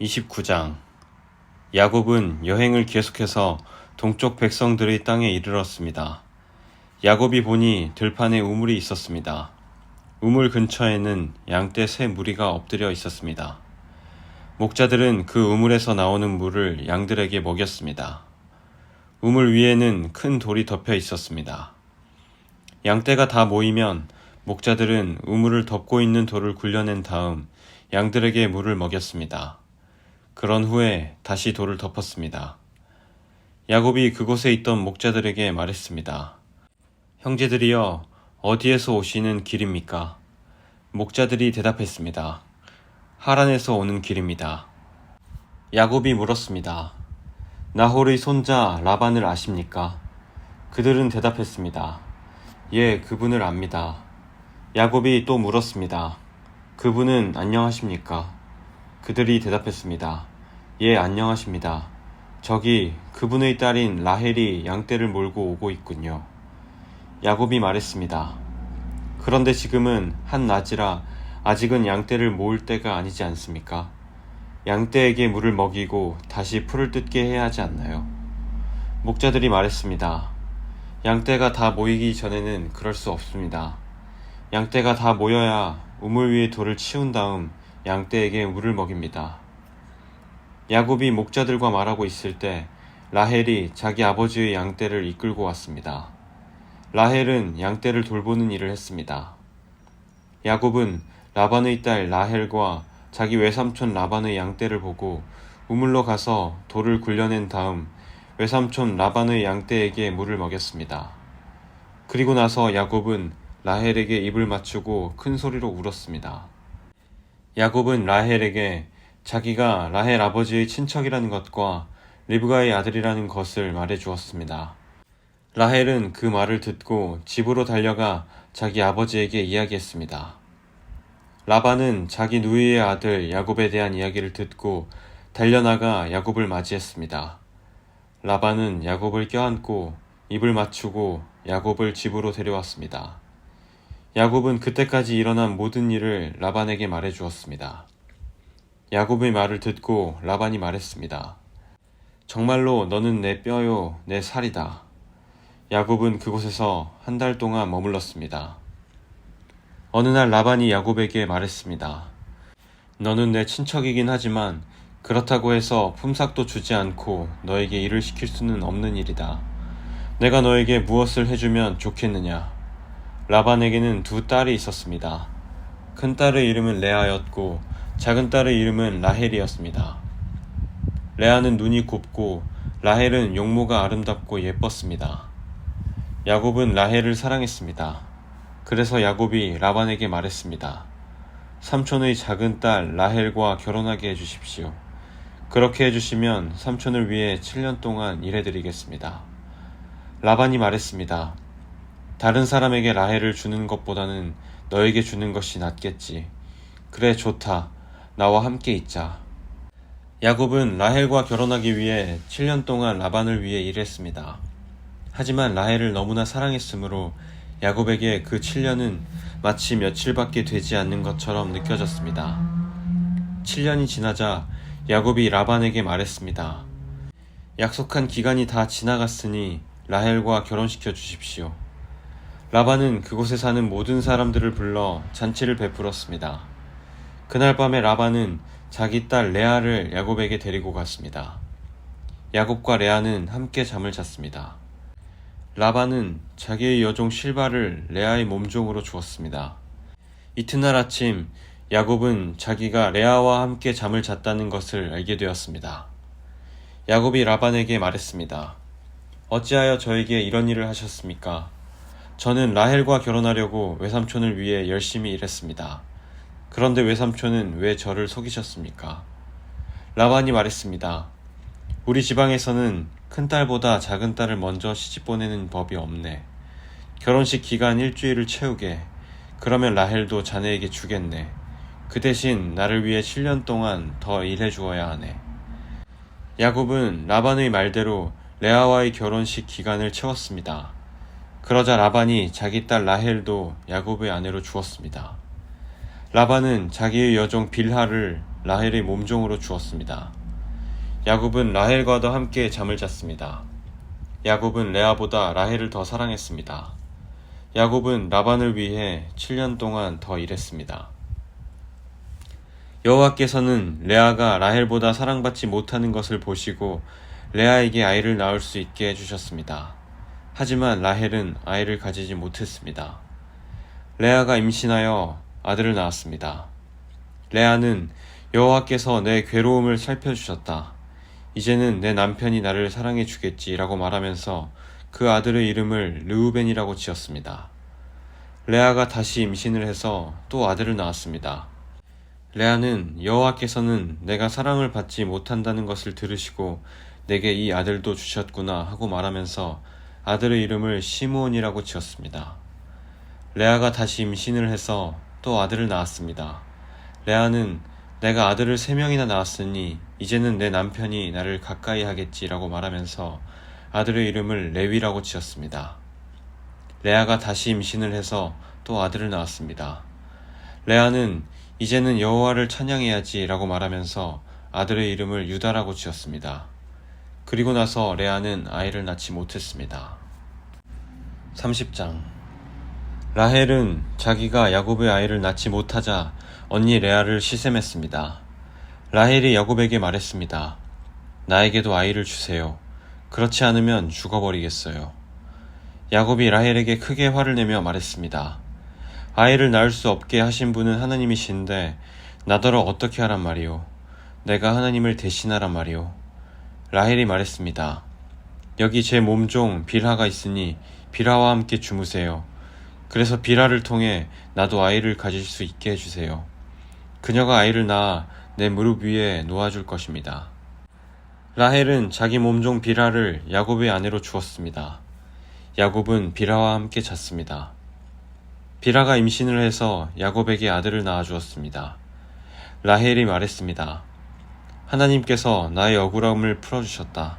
29장 야곱은 여행을 계속해서 동쪽 백성들의 땅에 이르렀습니다. 야곱이 보니 들판에 우물이 있었습니다. 우물 근처에는 양떼 세 무리가 엎드려 있었습니다. 목자들은 그 우물에서 나오는 물을 양들에게 먹였습니다. 우물 위에는 큰 돌이 덮여 있었습니다. 양떼가 다 모이면 목자들은 우물을 덮고 있는 돌을 굴려낸 다음 양들에게 물을 먹였습니다. 그런 후에 다시 돌을 덮었습니다. 야곱이 그곳에 있던 목자들에게 말했습니다. 형제들이여, 어디에서 오시는 길입니까? 목자들이 대답했습니다. 하란에서 오는 길입니다. 야곱이 물었습니다. 나홀의 손자 라반을 아십니까? 그들은 대답했습니다. 예, 그분을 압니다. 야곱이 또 물었습니다. 그분은 안녕하십니까? 그들이 대답했습니다. 예, 안녕하십니다. 저기 그분의 딸인 라헬이 양떼를 몰고 오고 있군요. 야곱이 말했습니다. 그런데 지금은 한낮이라 아직은 양떼를 모을 때가 아니지 않습니까? 양떼에게 물을 먹이고 다시 풀을 뜯게 해야 하지 않나요? 목자들이 말했습니다. 양떼가 다 모이기 전에는 그럴 수 없습니다. 양떼가 다 모여야 우물 위에 돌을 치운 다음 양떼에게 물을 먹입니다. 야곱이 목자들과 말하고 있을 때 라헬이 자기 아버지의 양떼를 이끌고 왔습니다. 라헬은 양떼를 돌보는 일을 했습니다. 야곱은 라반의 딸 라헬과 자기 외삼촌 라반의 양떼를 보고 우물로 가서 돌을 굴려낸 다음 외삼촌 라반의 양떼에게 물을 먹였습니다. 그리고 나서 야곱은 라헬에게 입을 맞추고 큰 소리로 울었습니다. 야곱은 라헬에게 자기가 라헬 아버지의 친척이라는 것과 리브가의 아들이라는 것을 말해 주었습니다. 라헬은 그 말을 듣고 집으로 달려가 자기 아버지에게 이야기했습니다. 라반은 자기 누이의 아들 야곱에 대한 이야기를 듣고 달려나가 야곱을 맞이했습니다. 라반은 야곱을 껴안고 입을 맞추고 야곱을 집으로 데려왔습니다. 야곱은 그때까지 일어난 모든 일을 라반에게 말해 주었습니다. 야곱의 말을 듣고 라반이 말했습니다. 정말로 너는 내 뼈요, 내 살이다. 야곱은 그곳에서 한 달 동안 머물렀습니다. 어느 날 라반이 야곱에게 말했습니다. 너는 내 친척이긴 하지만 그렇다고 해서 품삯도 주지 않고 너에게 일을 시킬 수는 없는 일이다. 내가 너에게 무엇을 해주면 좋겠느냐? 라반에게는 두 딸이 있었습니다. 큰 딸의 이름은 레아였고 작은 딸의 이름은 라헬이었습니다. 레아는 눈이 곱고 라헬은 용모가 아름답고 예뻤습니다. 야곱은 라헬을 사랑했습니다. 그래서 야곱이 라반에게 말했습니다. 삼촌의 작은 딸 라헬과 결혼하게 해주십시오. 그렇게 해주시면 삼촌을 위해 7년 동안 일해드리겠습니다. 라반이 말했습니다. 다른 사람에게 라헬을 주는 것보다는 너에게 주는 것이 낫겠지. 그래, 좋다. 나와 함께 있자. 야곱은 라헬과 결혼하기 위해 7년 동안 라반을 위해 일했습니다. 하지만 라헬을 너무나 사랑했으므로 야곱에게 그 7년은 마치 며칠밖에 되지 않는 것처럼 느껴졌습니다. 7년이 지나자 야곱이 라반에게 말했습니다. 약속한 기간이 다 지나갔으니 라헬과 결혼시켜 주십시오. 라반은 그곳에 사는 모든 사람들을 불러 잔치를 베풀었습니다. 그날 밤에 라반은 자기 딸 레아를 야곱에게 데리고 갔습니다. 야곱과 레아는 함께 잠을 잤습니다. 라반은 자기의 여종 실바를 레아의 몸종으로 주었습니다. 이튿날 아침 야곱은 자기가 레아와 함께 잠을 잤다는 것을 알게 되었습니다. 야곱이 라반에게 말했습니다. 어찌하여 저에게 이런 일을 하셨습니까? 저는 라헬과 결혼하려고 외삼촌을 위해 열심히 일했습니다. 그런데 외삼촌은 왜 저를 속이셨습니까? 라반이 말했습니다. 우리 지방에서는 큰딸보다 작은딸을 먼저 시집보내는 법이 없네. 결혼식 기간 일주일을 채우게. 그러면 라헬도 자네에게 주겠네. 그 대신 나를 위해 7년 동안 더 일해 주어야 하네. 야곱은 라반의 말대로 레아와의 결혼식 기간을 채웠습니다. 그러자 라반이 자기 딸 라헬도 야곱의 아내로 주었습니다. 라반은 자기의 여종 빌하를 라헬의 몸종으로 주었습니다. 야곱은 라헬과도 함께 잠을 잤습니다. 야곱은 레아보다 라헬을 더 사랑했습니다. 야곱은 라반을 위해 7년 동안 더 일했습니다. 여호와께서는 레아가 라헬보다 사랑받지 못하는 것을 보시고 레아에게 아이를 낳을 수 있게 해주셨습니다. 하지만 라헬은 아이를 가지지 못했습니다. 레아가 임신하여 아들을 낳았습니다. 레아는 여호와께서 내 괴로움을 살펴주셨다. 이제는 내 남편이 나를 사랑해 주겠지라고 말하면서 그 아들의 이름을 르우벤이라고 지었습니다. 레아가 다시 임신을 해서 또 아들을 낳았습니다. 레아는 여호와께서는 내가 사랑을 받지 못한다는 것을 들으시고 내게 이 아들도 주셨구나 하고 말하면서 아들의 이름을 시므온이라고 지었습니다. 레아가 다시 임신을 해서 또 아들을 낳았습니다. 레아는 내가 아들을 3명이나 낳았으니 이제는 내 남편이 나를 가까이 하겠지라고 말하면서 아들의 이름을 레위라고 지었습니다. 레아가 다시 임신을 해서 또 아들을 낳았습니다. 레아는 이제는 여호와를 찬양해야지라고 말하면서 아들의 이름을 유다라고 지었습니다. 그리고 나서 레아는 아이를 낳지 못했습니다. 30장 라헬은 자기가 야곱의 아이를 낳지 못하자 언니 레아를 시샘했습니다. 라헬이 야곱에게 말했습니다. 나에게도 아이를 주세요. 그렇지 않으면 죽어버리겠어요. 야곱이 라헬에게 크게 화를 내며 말했습니다. 아이를 낳을 수 없게 하신 분은 하나님이신데 나더러 어떻게 하란 말이오. 내가 하나님을 대신하란 말이오. 라헬이 말했습니다. 여기 제 몸종 빌하가 있으니 빌하와 함께 주무세요. 그래서 빌하를 통해 나도 아이를 가질 수 있게 해주세요. 그녀가 아이를 낳아 내 무릎 위에 놓아줄 것입니다. 라헬은 자기 몸종 빌하를 야곱의 아내로 주었습니다. 야곱은 빌하와 함께 잤습니다. 빌하가 임신을 해서 야곱에게 아들을 낳아주었습니다. 라헬이 말했습니다. 하나님께서 나의 억울함을 풀어주셨다.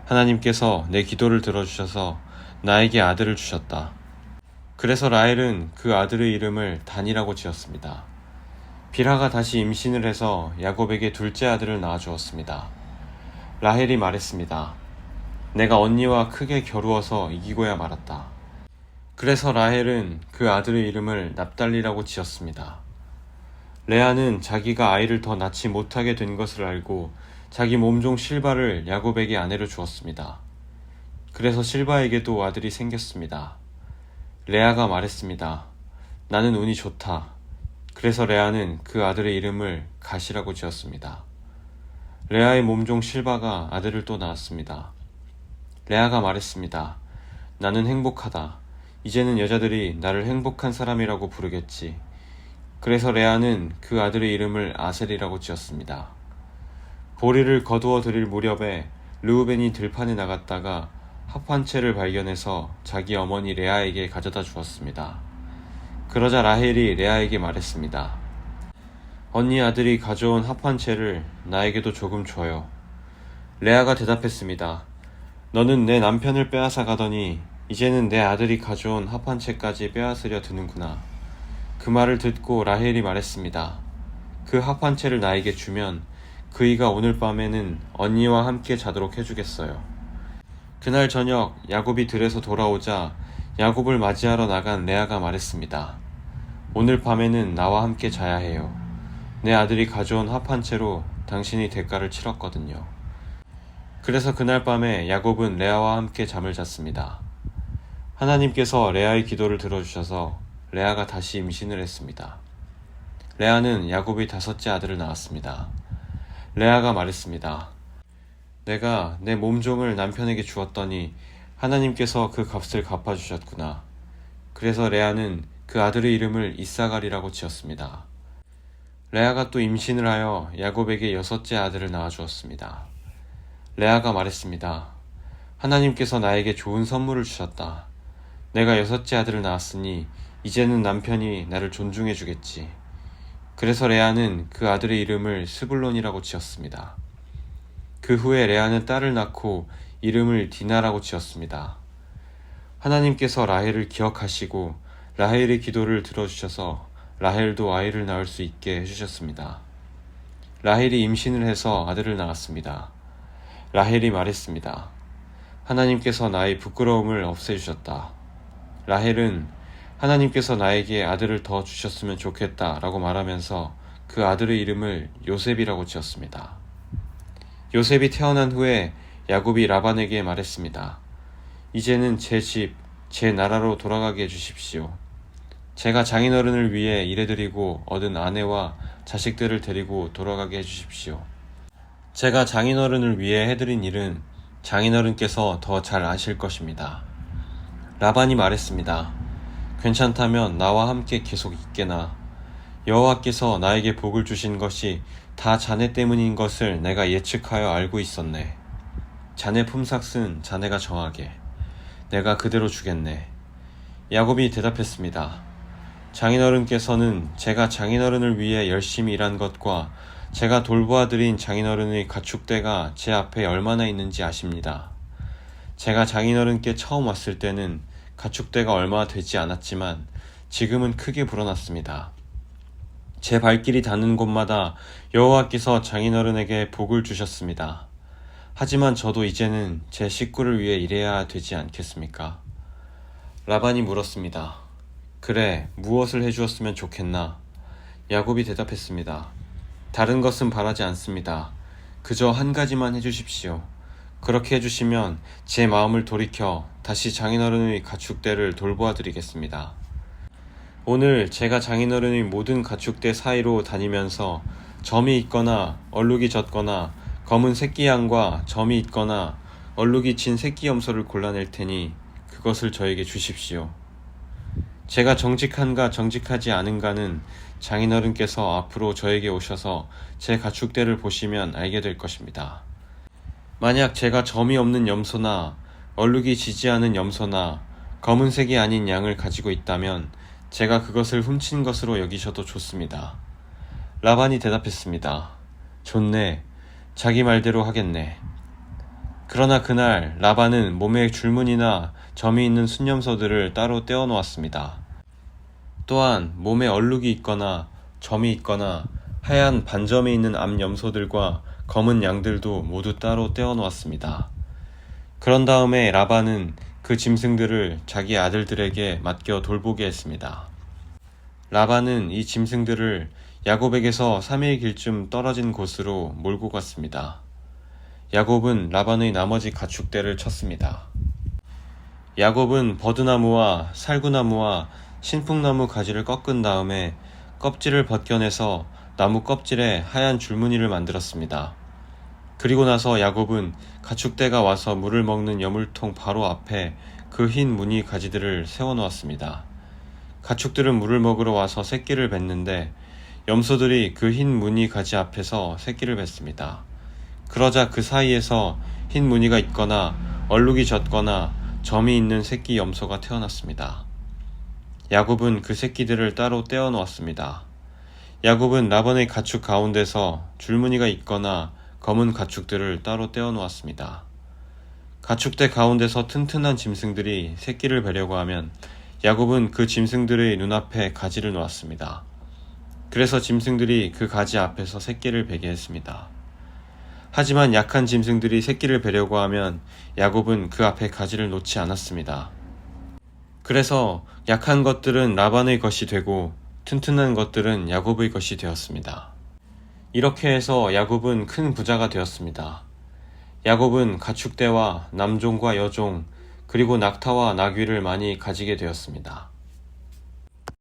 하나님께서 내 기도를 들어주셔서 나에게 아들을 주셨다. 그래서 라헬은 그 아들의 이름을 단이라고 지었습니다. 빌하가 다시 임신을 해서 야곱에게 둘째 아들을 낳아주었습니다. 라헬이 말했습니다. 내가 언니와 크게 겨루어서 이기고야 말았다. 그래서 라헬은 그 아들의 이름을 납달리라고 지었습니다. 레아는 자기가 아이를 더 낳지 못하게 된 것을 알고 자기 몸종 실바를 야곱에게 아내로 주었습니다. 그래서 실바에게도 아들이 생겼습니다. 레아가 말했습니다. 나는 운이 좋다. 그래서 레아는 그 아들의 이름을 갓이라고 지었습니다. 레아의 몸종 실바가 아들을 또 낳았습니다. 레아가 말했습니다. 나는 행복하다. 이제는 여자들이 나를 행복한 사람이라고 부르겠지. 그래서 레아는 그 아들의 이름을 아셀이라고 지었습니다. 보리를 거두어 드릴 무렵에 르우벤이 들판에 나갔다가 합한채를 발견해서 자기 어머니 레아에게 가져다 주었습니다. 그러자 라헬이 레아에게 말했습니다. 언니 아들이 가져온 합한채를 나에게도 조금 줘요. 레아가 대답했습니다. 너는 내 남편을 빼앗아 가더니 이제는 내 아들이 가져온 합한채까지 빼앗으려 드는구나. 그 말을 듣고 라헬이 말했습니다. 그 합한채를 나에게 주면 그이가 오늘 밤에는 언니와 함께 자도록 해주겠어요. 그날 저녁 야곱이 들에서 돌아오자 야곱을 맞이하러 나간 레아가 말했습니다. 오늘 밤에는 나와 함께 자야 해요. 내 아들이 가져온 합한채로 당신이 대가를 치렀거든요. 그래서 그날 밤에 야곱은 레아와 함께 잠을 잤습니다. 하나님께서 레아의 기도를 들어주셔서 레아가 다시 임신을 했습니다. 레아는 야곱이 5째 아들을 낳았습니다. 레아가 말했습니다. 내가 내 몸종을 남편에게 주었더니 하나님께서 그 값을 갚아주셨구나. 그래서 레아는 그 아들의 이름을 이사갈이라고 지었습니다. 레아가 또 임신을 하여 야곱에게 6째 아들을 낳아주었습니다. 레아가 말했습니다. 하나님께서 나에게 좋은 선물을 주셨다. 내가 6째 아들을 낳았으니 이제는 남편이 나를 존중해 주겠지. 그래서 레아는 그 아들의 이름을 스불론이라고 지었습니다. 그 후에 레아는 딸을 낳고 이름을 디나라고 지었습니다. 하나님께서 라헬을 기억하시고 라헬의 기도를 들어주셔서 라헬도 아이를 낳을 수 있게 해주셨습니다. 라헬이 임신을 해서 아들을 낳았습니다. 라헬이 말했습니다. 하나님께서 나의 부끄러움을 없애주셨다. 라헬은 하나님께서 나에게 아들을 더 주셨으면 좋겠다 라고 말하면서 그 아들의 이름을 요셉이라고 지었습니다. 요셉이 태어난 후에 야곱이 라반에게 말했습니다. 이제는 제 집, 제 나라로 돌아가게 해주십시오. 제가 장인어른을 위해 일해드리고 얻은 아내와 자식들을 데리고 돌아가게 해주십시오. 제가 장인어른을 위해 해드린 일은 장인어른께서 더 잘 아실 것입니다. 라반이 말했습니다. 괜찮다면 나와 함께 계속 있게나. 여호와께서 나에게 복을 주신 것이 다 자네 때문인 것을 내가 예측하여 알고 있었네. 자네 품삯은 자네가 정하게. 내가 그대로 주겠네. 야곱이 대답했습니다. 장인어른께서는 제가 장인어른을 위해 열심히 일한 것과 제가 돌보아드린 장인어른의 가축대가 제 앞에 얼마나 있는지 아십니다. 제가 장인어른께 처음 왔을 때는 가축대가 얼마 되지 않았지만 지금은 크게 불어났습니다. 제 발길이 닿는 곳마다 여호와께서 장인어른에게 복을 주셨습니다. 하지만 저도 이제는 제 식구를 위해 일해야 되지 않겠습니까? 라반이 물었습니다. 그래, 무엇을 해주었으면 좋겠나? 야곱이 대답했습니다. 다른 것은 바라지 않습니다. 그저 한 가지만 해주십시오. 그렇게 해주시면 제 마음을 돌이켜 다시 장인어른의 가축대를 돌보아드리겠습니다. 오늘 제가 장인어른의 모든 가축대 사이로 다니면서 점이 있거나 얼룩이 졌거나 검은 새끼 양과 점이 있거나 얼룩이 진 새끼 염소를 골라낼 테니 그것을 저에게 주십시오. 제가 정직한가 정직하지 않은가는 장인어른께서 앞으로 저에게 오셔서 제 가축대를 보시면 알게 될 것입니다. 만약 제가 점이 없는 염소나 얼룩이 지지 않은 염소나 검은색이 아닌 양을 가지고 있다면 제가 그것을 훔친 것으로 여기셔도 좋습니다. 라반이 대답했습니다. 좋네. 자기 말대로 하겠네. 그러나 그날 라반은 몸에 줄무늬나 점이 있는 순염소들을 따로 떼어 놓았습니다. 또한 몸에 얼룩이 있거나 점이 있거나 하얀 반점이 있는 암염소들과 검은 양들도 모두 따로 떼어 놓았습니다. 그런 다음에 라반은 그 짐승들을 자기 아들들에게 맡겨 돌보게 했습니다. 라반은 이 짐승들을 야곱에게서 3일 길쯤 떨어진 곳으로 몰고 갔습니다. 야곱은 라반의 나머지 가축대를 쳤습니다. 야곱은 버드나무와 살구나무와 신풍나무 가지를 꺾은 다음에 껍질을 벗겨내서 나무 껍질에 하얀 줄무늬를 만들었습니다. 그리고 나서 야곱은 가축대가 와서 물을 먹는 여물통 바로 앞에 그 흰 무늬 가지들을 세워놓았습니다. 가축들은 물을 먹으러 와서 새끼를 뱉는데 염소들이 그 흰 무늬 가지 앞에서 새끼를 뱉습니다. 그러자 그 사이에서 흰 무늬가 있거나 얼룩이 졌거나 점이 있는 새끼 염소가 태어났습니다. 야곱은 그 새끼들을 따로 떼어 놓았습니다. 야곱은 라반의 가축 가운데서 줄무늬가 있거나 검은 가축들을 따로 떼어 놓았습니다. 가축대 가운데서 튼튼한 짐승들이 새끼를 베려고 하면 야곱은 그 짐승들의 눈앞에 가지를 놓았습니다. 그래서 짐승들이 그 가지 앞에서 새끼를 베게 했습니다. 하지만 약한 짐승들이 새끼를 베려고 하면 야곱은 그 앞에 가지를 놓지 않았습니다. 그래서 약한 것들은 라반의 것이 되고 튼튼한 것들은 야곱의 것이 되었습니다. 이렇게 해서 야곱은 큰 부자가 되었습니다. 야곱은 가축대와 남종과 여종 그리고 낙타와 나귀를 많이 가지게 되었습니다.